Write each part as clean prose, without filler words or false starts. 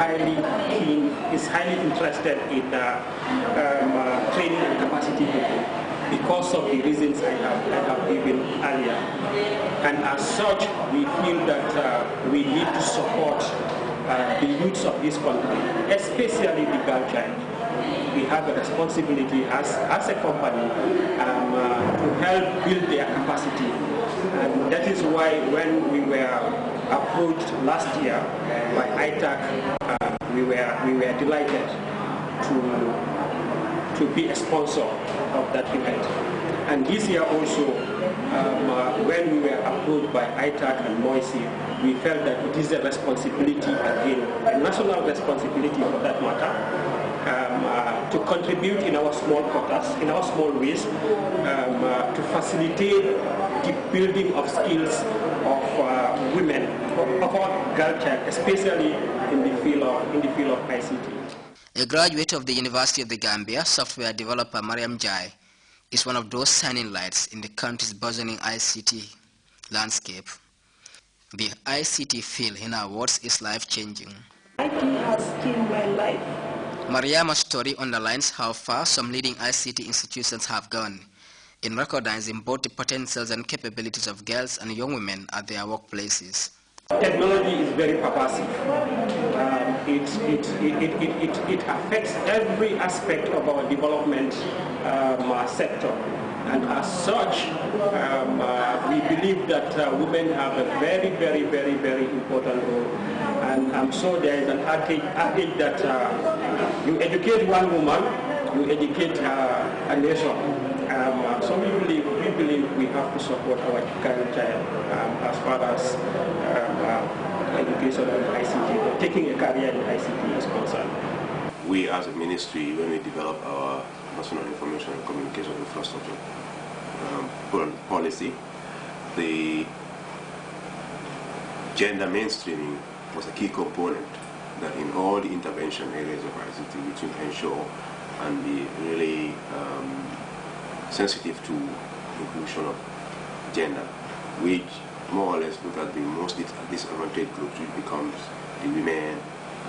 highly keen, is highly interested in training and capacity building because of the reasons I have given earlier. And as such, we feel that we need to support the youths of this country, especially the girl child. We have a responsibility as a company to help build their capacity. And that is why when we were approached last year by ITAC, we were delighted to be a sponsor of that event. And this year also, when we were approached by ITAC and Moise, we felt that it is a responsibility again, a national responsibility for that matter, to contribute in our small quotas, in our small ways, to facilitate the building of skills of women, of our girl child, especially in the field of ICT. A graduate of the University of the Gambia, software developer Mariam Jai, is one of those shining lights in the country's burgeoning ICT landscape. The ICT field, in our words, is life-changing. IT has changed my life. Mariama's story underlines how far some leading ICT institutions have gone in recognizing both the potentials and capabilities of girls and young women at their workplaces. Technology is very pervasive. It affects every aspect of our development sector. And as such, we believe that women have a very, very, very, very important role. And I'm sure there is an adage that you educate one woman, you educate a nation. So we believe we have to support our girl child as far as education and ICT, taking a career in ICT is concerned. We as a ministry, when we develop our National Information and Communication Infrastructure policy, the gender mainstreaming was a key component that in all the intervention areas of ICT, which will ensure and be really sensitive to inclusion of gender, which more or less look at the most disadvantaged groups, which becomes the women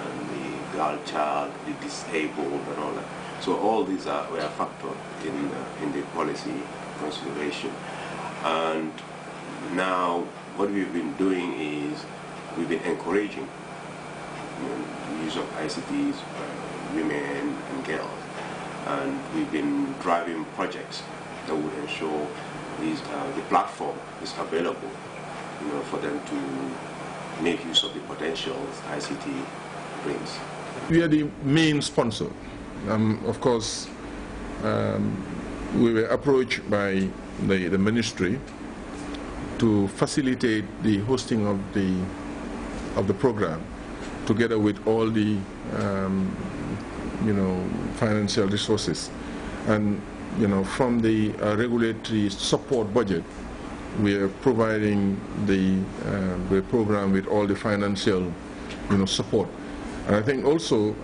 and the girl child, the disabled and all that. So all these were factored in the policy consideration. And now what we've been doing is we've been encouraging the use of ICTs by women and girls. And we've been driving projects that would ensure the platform is available, for them to make use of the potentials ICT brings. We are the main sponsor. Of course, we were approached by the ministry to facilitate the hosting of the program, together with all the financial resources. And from the regulatory support budget, we are providing the program with all the financial support. And I think also,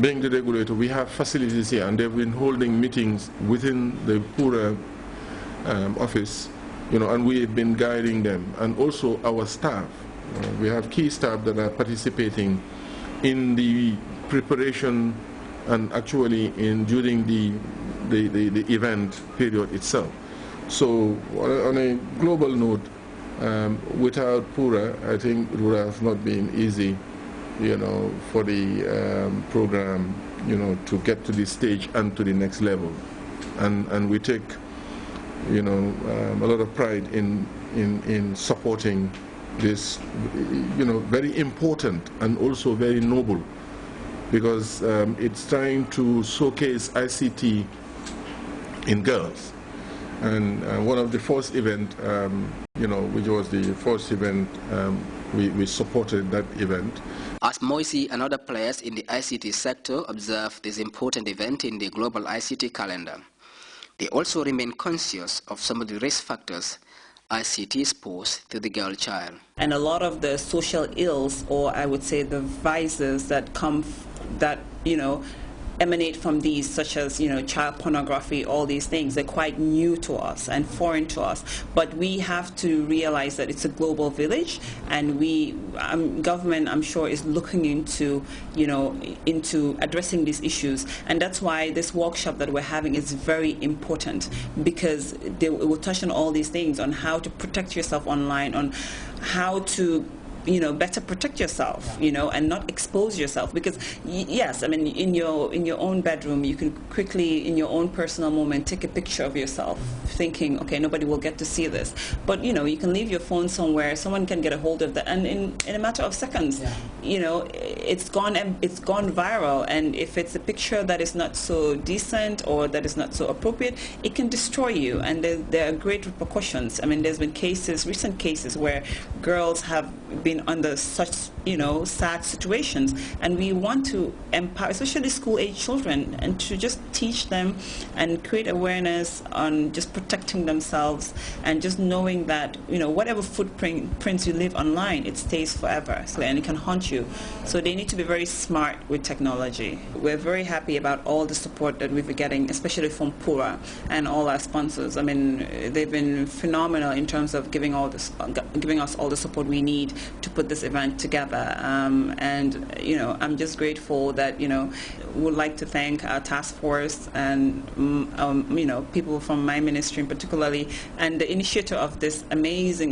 being the regulator, we have facilities here, and they've been holding meetings within the Pura office, and we've been guiding them. And also our staff, we have key staff that are participating in the preparation and actually during the event period itself. So on a global note, without Pura, I think it would have not been easy, for the program, to get to this stage and to the next level. And we take, a lot of pride in supporting this, very important and also very noble, because it's trying to showcase ICT in girls. And one of the first event, which was the first event, we supported that event. As Moise and other players in the ICT sector observe this important event in the global ICT calendar, they also remain conscious of some of the risk factors ICTs pose to the girl child. And a lot of the social ills, or I would say the vices that come, that, emanate from these, such as, child pornography, all these things. They're quite new to us and foreign to us. But we have to realize that it's a global village, and government, I'm sure, is looking into, into addressing these issues. And that's why this workshop that we're having is very important, because it will touch on all these things, on how to protect yourself online, on how to better protect yourself, and not expose yourself. Because yes, I mean, in your own bedroom, you can quickly, in your own personal moment, take a picture of yourself, thinking, okay, nobody will get to see this. But you can leave your phone somewhere, someone can get a hold of that, and in a matter of seconds, it's gone viral. And if it's a picture that is not so decent or that is not so appropriate, it can destroy you, and there are great repercussions. I mean, there's been recent cases where girls have been under such sad situations, and we want to empower, especially school-age children, and to just teach them and create awareness on just protecting themselves, and just knowing that whatever footprints you leave online, it stays forever, and it can haunt you. So they need to be very smart with technology. We're very happy about all the support that we've been getting, especially from Pura and all our sponsors. I mean, they've been phenomenal in terms of giving us all the support we need to put this event together. And I'm just grateful that would like to thank our task force and people from my ministry particularly, and the initiator of this amazing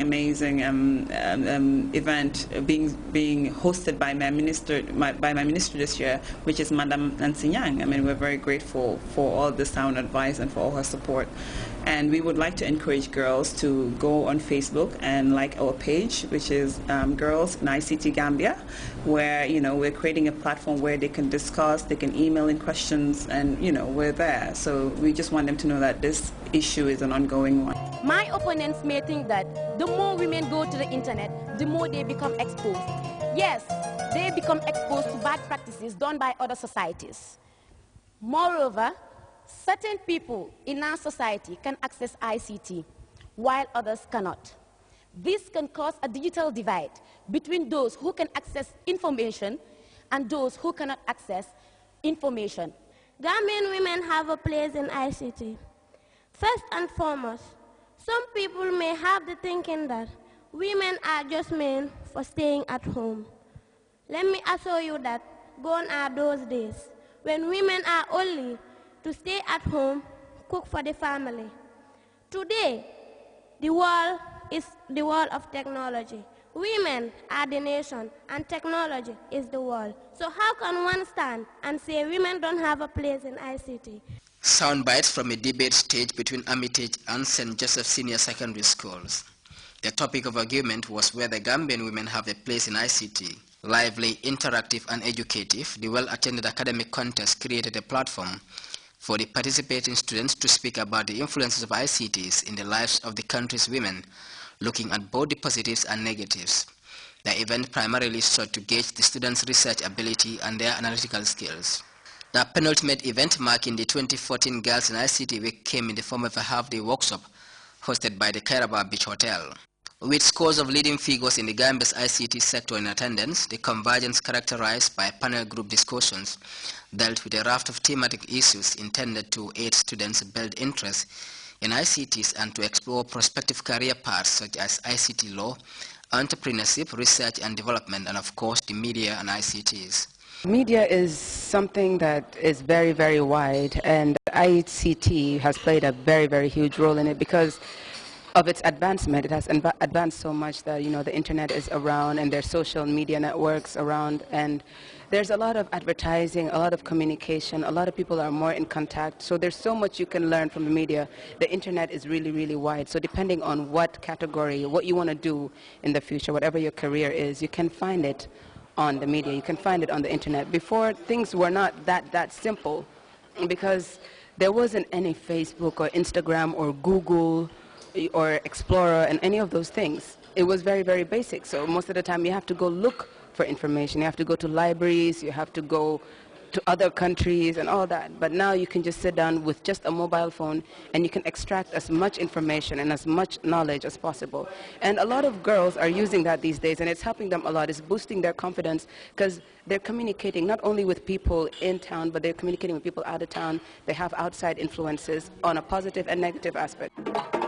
event being hosted by my minister this year, which is Madam Nancy Yang. I mean, we're very grateful for all the sound advice and for all her support. And we would like to encourage girls to go on Facebook and like our page, which is Girls in ICT Gambia, where we're creating a platform where they can discuss, they can email in questions, and we're there. So we just want them to know that this issue is an ongoing one. My opponents may think that the more women go to the internet, the more they become exposed. Yes, they become exposed to bad practices done by other societies. Moreover, certain people in our society can access ICT, while others cannot. This can cause a digital divide between those who can access information and those who cannot access information. Gambian women have a place in ICT. First and foremost, some people may have the thinking that women are just meant for staying at home. Let me assure you that gone are those days when women are only to stay at home, cook for the family. Today, the world is the world of technology. Women are the nation, and technology is the world. So how can one stand and say women don't have a place in ICT? Soundbites from a debate stage between Armitage and St. Joseph Senior Secondary Schools. The topic of argument was whether Gambian women have a place in ICT. Lively, interactive, and educative, the well-attended academic contest created a platform for the participating students to speak about the influences of ICTs in the lives of the country's women, looking at both the positives and negatives. The event primarily sought to gauge the students' research ability and their analytical skills. The penultimate event marking the 2014 Girls in ICT Week came in the form of a half-day workshop hosted by the Kairaba Beach Hotel. With scores of leading figures in the Gambia's ICT sector in attendance, the convergence characterized by panel group discussions dealt with a raft of thematic issues intended to aid students build interest in ICTs and to explore prospective career paths such as ICT law, entrepreneurship, research and development, and of course the media and ICTs. Media is something that is very, very wide, and ICT has played a very, very huge role in it because of its advancement. It has advanced so much that the internet is around, and there's social media networks around, and there's a lot of advertising, a lot of communication, a lot of people are more in contact, so there's so much you can learn from the media. The internet is really, really wide, so depending on what category, what you want to do in the future, whatever your career is, you can find it on the media, you can find it on the internet. Before, things were not that simple because there wasn't any Facebook or Instagram or Google or Explorer and any of those things. It was very, very basic. So most of the time you have to go look for information. You have to go to libraries, you have to go to other countries and all that. But now you can just sit down with just a mobile phone and you can extract as much information and as much knowledge as possible. And a lot of girls are using that these days, and it's helping them a lot. It's boosting their confidence because they're communicating not only with people in town, but they're communicating with people out of town. They have outside influences on a positive and negative aspect.